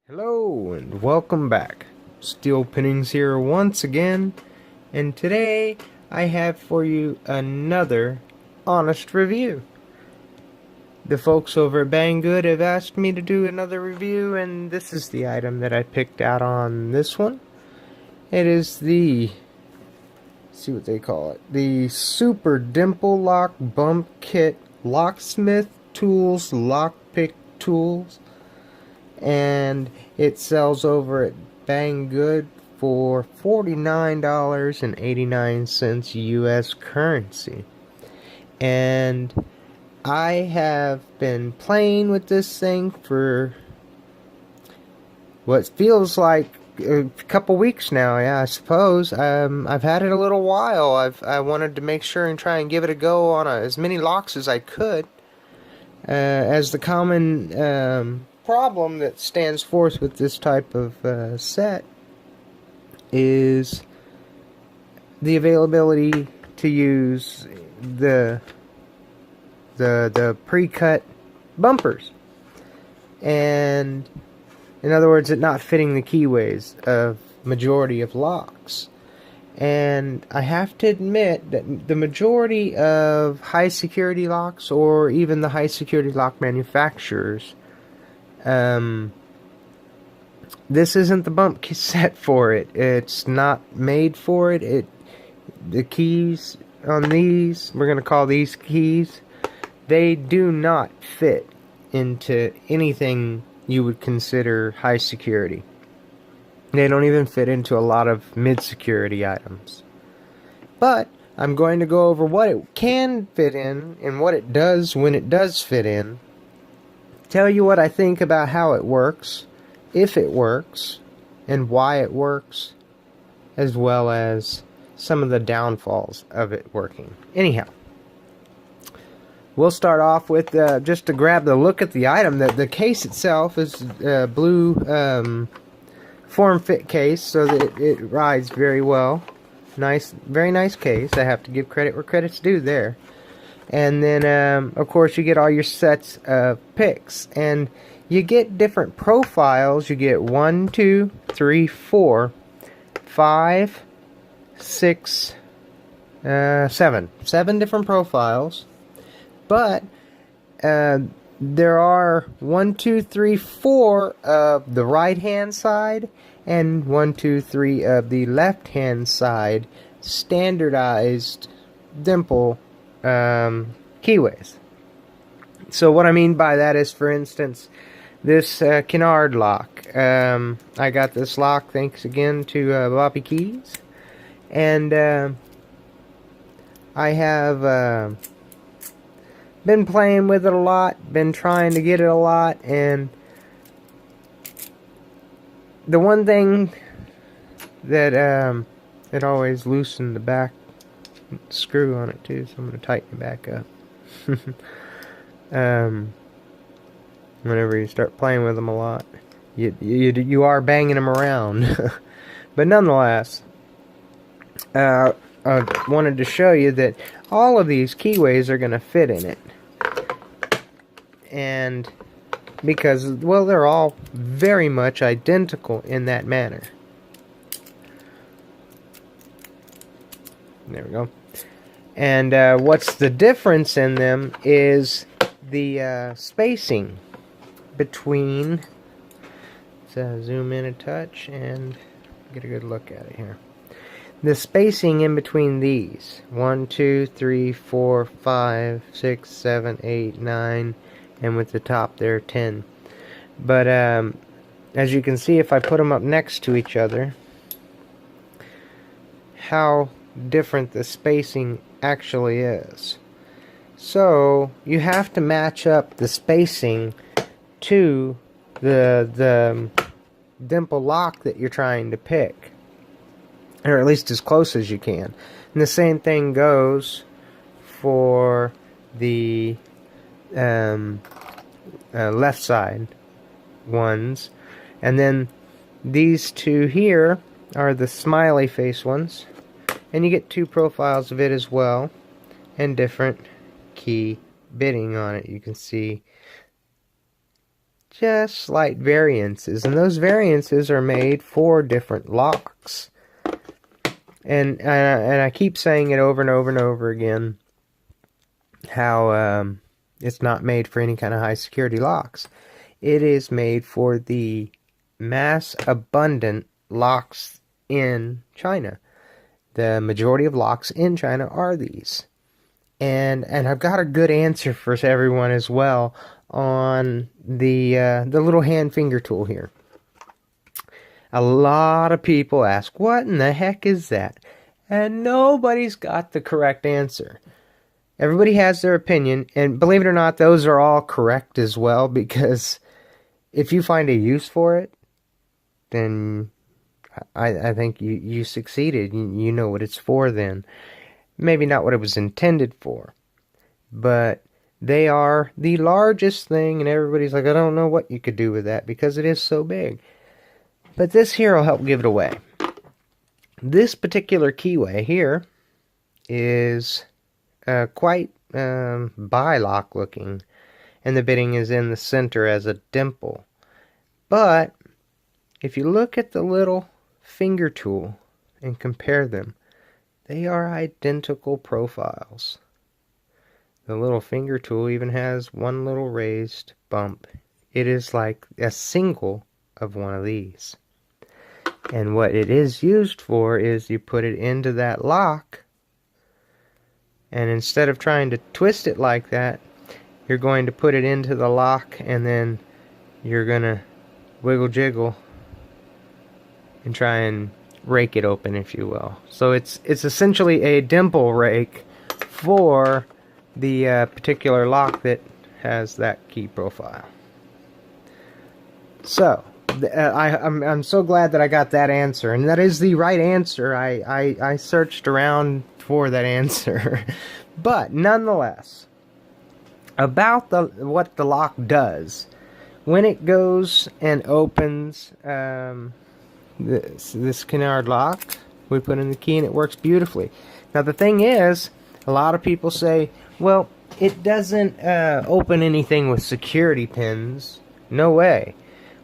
Hello and welcome back. Steel Pinnings here once again, and today I have for you another honest review. The folks over at Banggood have asked me to do another review, and this is the item that I picked out on this one. It is the, let's see what they call it, the Super Dimple Lock Bump Kit Locksmith Tools Lockpick Tools. And it sells over at Banggood for $49.89 US currency. And I have been playing with this thing for what feels like a couple weeks now, yeah, I suppose. I've had it a little while. I wanted to make sure and try and give it a go on as many locks as I could. As the common problem that stands forth with this type of set is the availability to use the pre-cut bumpers, and in other words, it not fitting the keyways of majority of locks. And I have to admit that the majority of high security locks, or even the high security lock manufacturers, this isn't the bump set for it. It's not made for it. The keys on these, we're going to call these keys, they do not fit into anything you would consider high security. They don't even fit into a lot of mid-security items. But I'm going to go over what it can fit in and what it does when it does fit in. Tell you what I think about how it works, if it works, and why it works, as well as some of the downfalls of it working. Anyhow, we'll start off with just to grab the look at the item. The case itself is blue form-fit case, so that it rides very well. Nice, very nice case. I have to give credit where credit's due there. And then, of course, you get all your sets of picks. And you get different profiles. You get 1, 2, 3, 4, 5, 6, 7. 7 different profiles. But there are 1, 2, 3, 4 of the right-hand side and 1, 2, 3 of the left-hand side standardized Dimple keyways. So what I mean by that is, for instance, this canard lock. I got this lock thanks again to Bobby Keys, and I have been playing with it a lot, been trying to get it a lot, and the one thing that it always loosened the back screw on it too, so I'm going to tighten it back up. Whenever you start playing with them a lot, you are banging them around. But nonetheless, I wanted to show you that all of these keyways are going to fit in it. And because, well, they're all very much identical in that manner. There we go. And what's the difference in them is the spacing between. Let's zoom in a touch and get a good look at it here. The spacing in between these 1, 2, 3, 4, 5, 6, 7, 8, 9, and with the top there 10. But as you can see, if I put them up next to each other, how different the spacing actually is. So you have to match up the spacing to the dimple lock that you're trying to pick, or at least as close as you can. And the same thing goes for the left side ones. And then these two here are the smiley face ones, and you get 2 profiles of it as well, and different key bitting on it. You can see just slight variances, and those variances are made for different locks. And I keep saying it over and over and over again, how it's not made for any kind of high security locks. It is made for the mass abundant locks in China. The majority of locks in China are these. And I've got a good answer for everyone as well on the little hand finger tool here. A lot of people ask, what in the heck is that? And nobody's got the correct answer. Everybody has their opinion, and believe it or not, those are all correct as well, because if you find a use for it, then I think you succeeded. You know what it's for then. Maybe not what it was intended for, but they are the largest thing, and everybody's like, I don't know what you could do with that because it is so big. But this here will help give it away. This particular keyway here is quite bi-lock looking, and the bitting is in the center as a dimple. But if you look at the little finger tool and compare them, they are identical profiles. The little finger tool even has one little raised bump. It is like a single of one of these. And what it is used for is you put it into that lock, and instead of trying to twist it like that, you're going to put it into the lock, and then you're going to wiggle jiggle and try and rake it open, if you will. So it's essentially a dimple rake for the particular lock that has that key profile. So I'm so glad that I got that answer, and that is the right answer. I searched around for that answer. But nonetheless, about what the lock does when it goes and opens this canard lock, we put in the key and it works beautifully. Now the thing is, a lot of people say, well, it doesn't open anything with security pins. No way.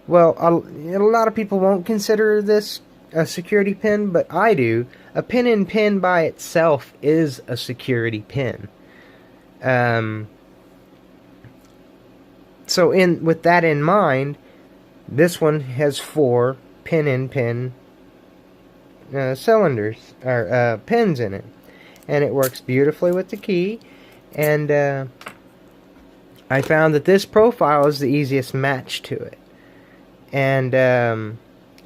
Well, a lot of people won't consider this a security pin, but I do. A pin-in-pin by itself is a security pin. So with that in mind, this one has 4 pin-in-pin cylinders, or pins in it. And it works beautifully with the key. And I found that this profile is the easiest match to it. And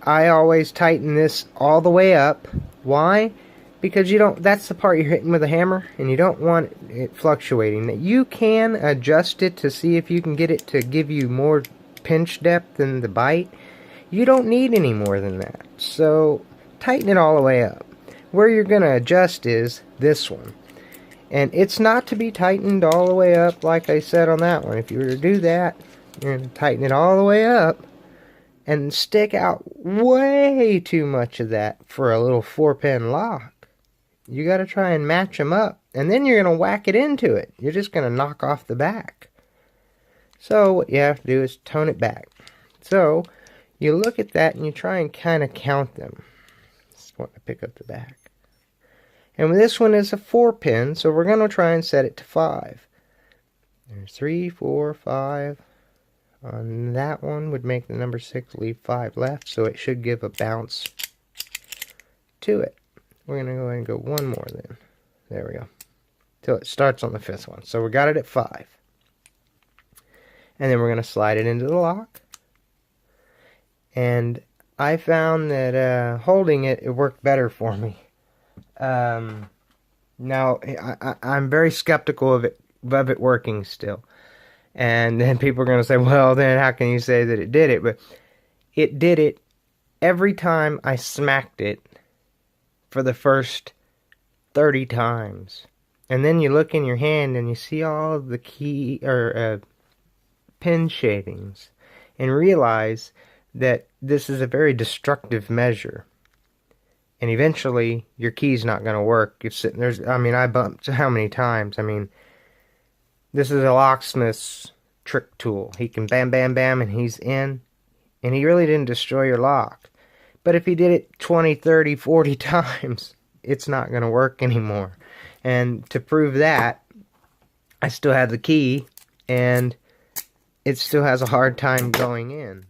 I always tighten this all the way up. Why? Because that's the part you're hitting with a hammer, and you don't want it fluctuating. You can adjust it to see if you can get it to give you more pinch depth than the bite. You don't need any more than that. So tighten it all the way up. Where you're going to adjust is this one. And it's not to be tightened all the way up like I said on that one. If you were to do that, you're going to tighten it all the way up and stick out way too much of that for a little 4-pin lock. You got to try and match them up, and then you're going to whack it into it. You're just going to knock off the back. So what you have to do is tone it back. So you look at that and you try and kind of count them. Just want to pick up the back. And this one is a 4-pin, so we're going to try and set it to 5. There's 3, 4, 5. On that one would make the number 6, leave 5 left, so it should give a bounce to it. We're going to go ahead and go one more then. There we go. Till it starts on the 5th one. So we got it at 5. And then we're going to slide it into the lock. And I found that holding it worked better for me. Now, I'm very skeptical of it working still. And then people are going to say, well, then how can you say that it did it? But it did it every time I smacked it for the first 30 times. And then you look in your hand and you see all of the key or pin shavings and realize that this is a very destructive measure. And eventually your key's not going to work. You're sitting there. I mean, I bumped how many times? I mean, this is a locksmith's trick tool. He can bam, bam, bam, and he's in. And he really didn't destroy your lock. But if he did it 20, 30, 40 times, it's not going to work anymore. And to prove that, I still have the key, and it still has a hard time going in.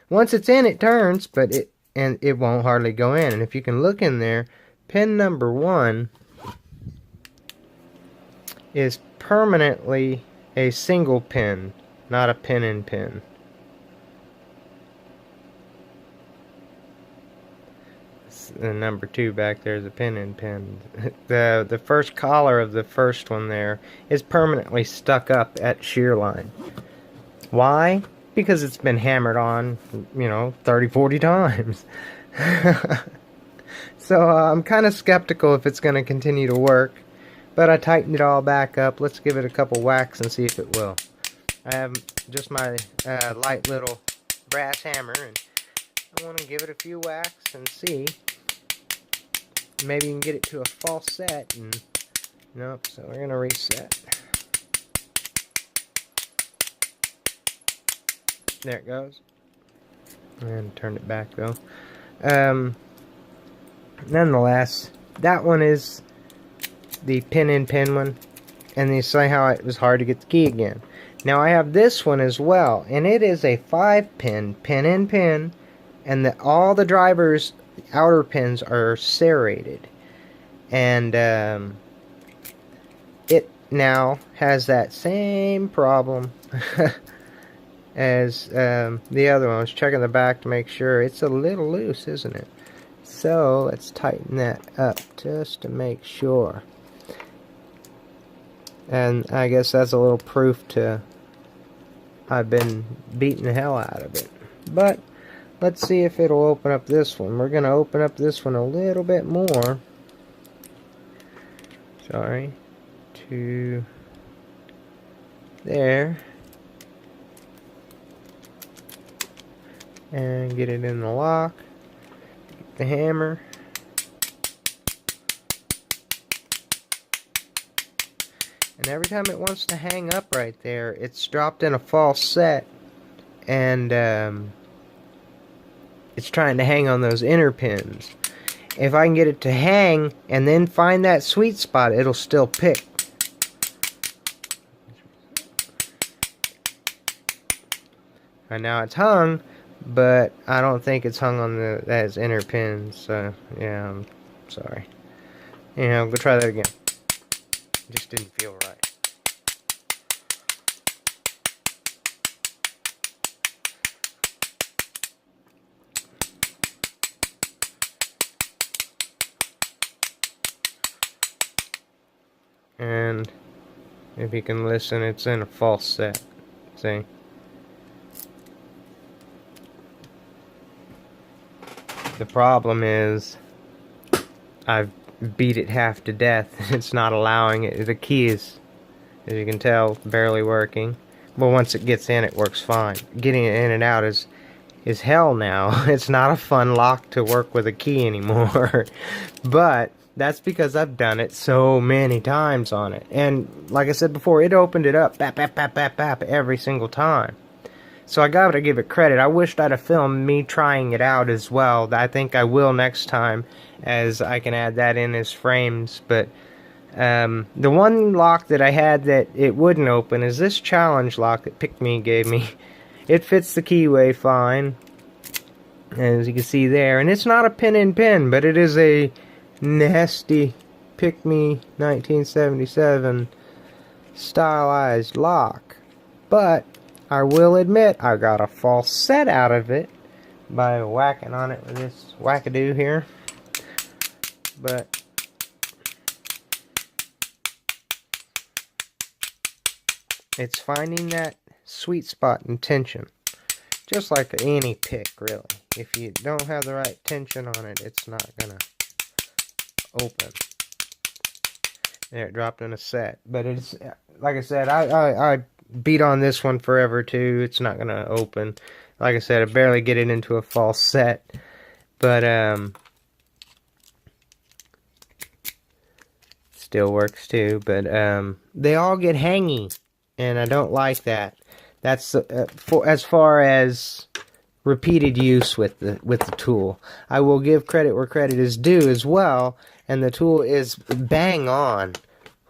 Once it's in, it turns, but it won't hardly go in. And if you can look in there, pin number 1 is permanently a single pin, not a pin-in-pin. And number 2 back there is a pin-in-pin. The first collar of the first one there is permanently stuck up at shear line. Why? Because it's been hammered on, 30, 40 times. So I'm kind of skeptical if it's going to continue to work. But I tightened it all back up. Let's give it a couple whacks and see if it will. I have just my light little brass hammer, and I want to give it a few whacks and see. Maybe you can get it to a false set. And nope, so we're going to reset. There it goes. And turn it back though. Nonetheless, that one is the pin-in-pin one, and you see how it was hard to get the key again. Now I have this one as well, and it is a 5-pin pin-in-pin, and all the drivers' outer pins are serrated, and it now has that same problem as the other one. I was checking the back to make sure. It's a little loose, isn't it? So let's tighten that up just to make sure. And I guess that's a little proof to I've been beating the hell out of it. But let's see if it'll open up this one. We're going to open up this one a little bit more. Sorry. To there. And get it in the lock. Get the hammer. And every time it wants to hang up right there, it's dropped in a false set, and it's trying to hang on those inner pins. If I can get it to hang and then find that sweet spot, it'll still pick. And now it's hung, but I don't think it's hung on those inner pins, so yeah, I'm sorry. We'll try that again. Just didn't feel right. And if you can listen, it's in a false set. See? The problem is I've beat it half to death. It's not allowing it. The key is, as you can tell, barely working. But once it gets in, it works fine. Getting it in and out is hell now. It's not a fun lock to work with a key anymore. But that's because I've done it so many times on it. And like I said before, it opened it up, bap, bap, bap, bap, bap, every single time. So I gotta give it credit. I wished I'd have filmed me trying it out as well. I think I will next time, as I can add that in as frames. But the one lock that I had that it wouldn't open is this challenge lock that Pick Me gave me. It fits the keyway fine, as you can see there. And it's not a pin-in-pin, but it is a nasty Pick Me 1977 stylized lock. But I will admit I got a false set out of it by whacking on it with this wackadoo here. But it's finding that sweet spot and tension. Just like any pick, really. If you don't have the right tension on it, it's not gonna open. There, it dropped in a set. But it's, like I said, I beat on this one forever too. It's not gonna open. Like I said, I barely get it into a false set. But still works too. But they all get hangy, and I don't like that. That's for as far as repeated use with the tool. I will give credit where credit is due as well, and the tool is bang on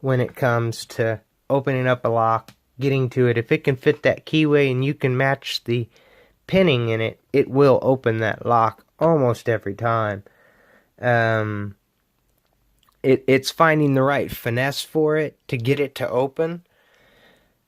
when it comes to opening up a lock, getting to it. If it can fit that keyway and you can match the pinning in it, it will open that lock almost every time. It's finding the right finesse for it to get it to open.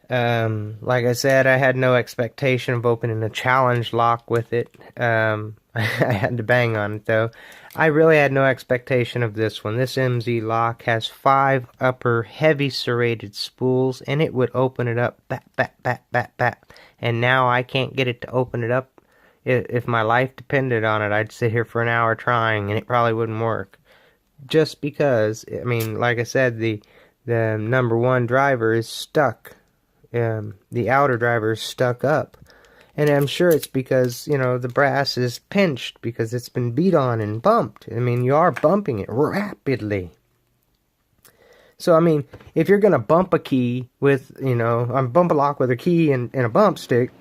Like I said, I had no expectation of opening a challenge lock with it. I had to bang on it though. I really had no expectation of this one. This MZ lock has 5 upper heavy serrated spools, and it would open it up, bat, bat, bat, bat, bat. And now I can't get it to open it up. If my life depended on it, I'd sit here for an hour trying, and it probably wouldn't work. Just because, I mean, like I said, the number 1 driver is stuck. The outer driver is stuck up. And I'm sure it's because, you know, the brass is pinched because it's been beat on and bumped. I mean, you are bumping it rapidly. So, I mean, if you're going to bump a key with, you know, bump a lock with a key and a bump stick,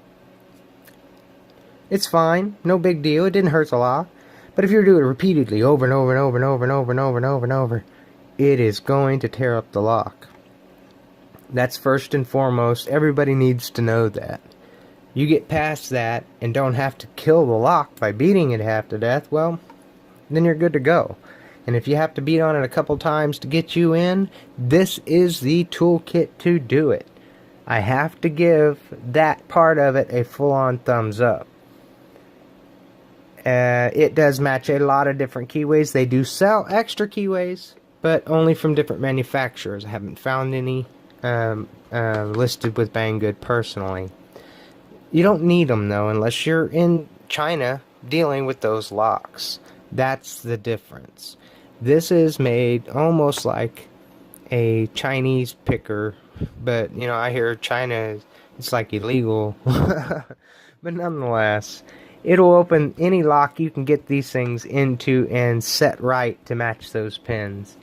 it's fine. No big deal. It didn't hurt a lot. But if you're doing it repeatedly, over and over and over and over and over and over and over and over, it is going to tear up the lock. That's first and foremost. Everybody needs to know that. You get past that and don't have to kill the lock by beating it half to death, well, then you're good to go. And if you have to beat on it a couple times to get you in, this is the toolkit to do it. I have to give that part of it a full-on thumbs up. It does match a lot of different keyways. They do sell extra keyways, but only from different manufacturers. I haven't found any listed with Banggood personally. You don't need them though unless you're in China dealing with those locks. That's the difference. This is made almost like a Chinese picker, but you know, I hear China, it's like illegal. But nonetheless, it'll open any lock you can get these things into and set right to match those pins.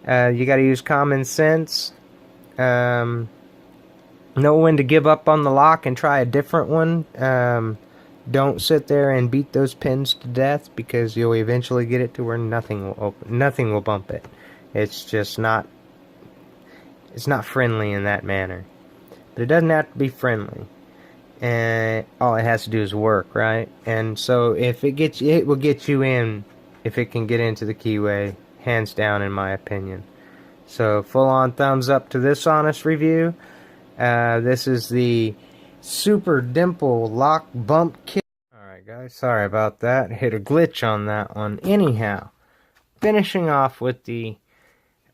You got to use common sense. Know when to give up on the lock and try a different one. Don't sit there and beat those pins to death, because you'll eventually get it to where nothing will open, nothing will bump it. It's just not, it's not friendly in that manner. But it doesn't have to be friendly. And all it has to do is work, right? And so if it gets, it will get you in if it can get into the keyway, hands down in my opinion. So full on thumbs up to this honest review. This is the Super Dimple Lock Bump Kit. Alright guys, sorry about that. Hit a glitch on that one. Anyhow, finishing off with the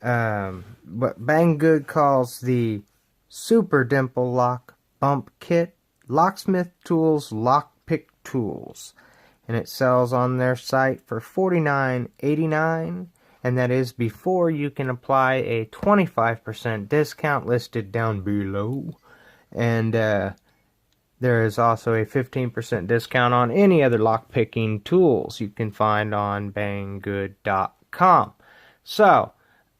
what Banggood calls the Super Dimple Lock Bump Kit. Locksmith Tools Lockpick Tools. And it sells on their site for $49.89. And that is before you can apply a 25% discount listed down below. And there is also a 15% discount on any other lockpicking tools you can find on Banggood.com. So,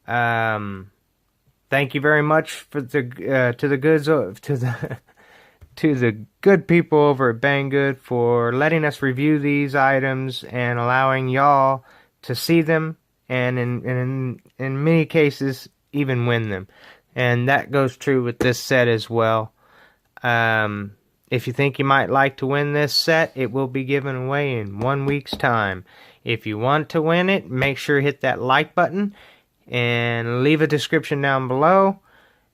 thank you very much for the to the good people over at Banggood for letting us review these items and allowing y'all to see them. And in many cases, even win them. And that goes true with this set as well. If you think you might like to win this set, it will be given away in 1 week's time. If you want to win it, make sure you hit that like button and leave a description down below.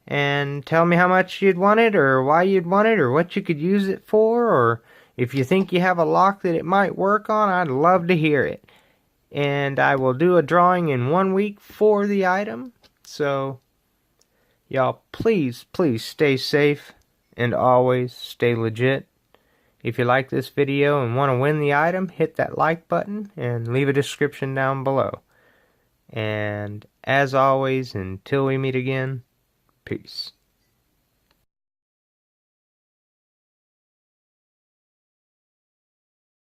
And tell me how much you'd want it, or why you'd want it, or what you could use it for. Or if you think you have a lock that it might work on, I'd love to hear it. And I will do a drawing in 1 week for the item. So, y'all, please stay safe and always stay legit. If you like this video and want to win the item, hit that like button and leave a description down below. And as always, until we meet again, peace.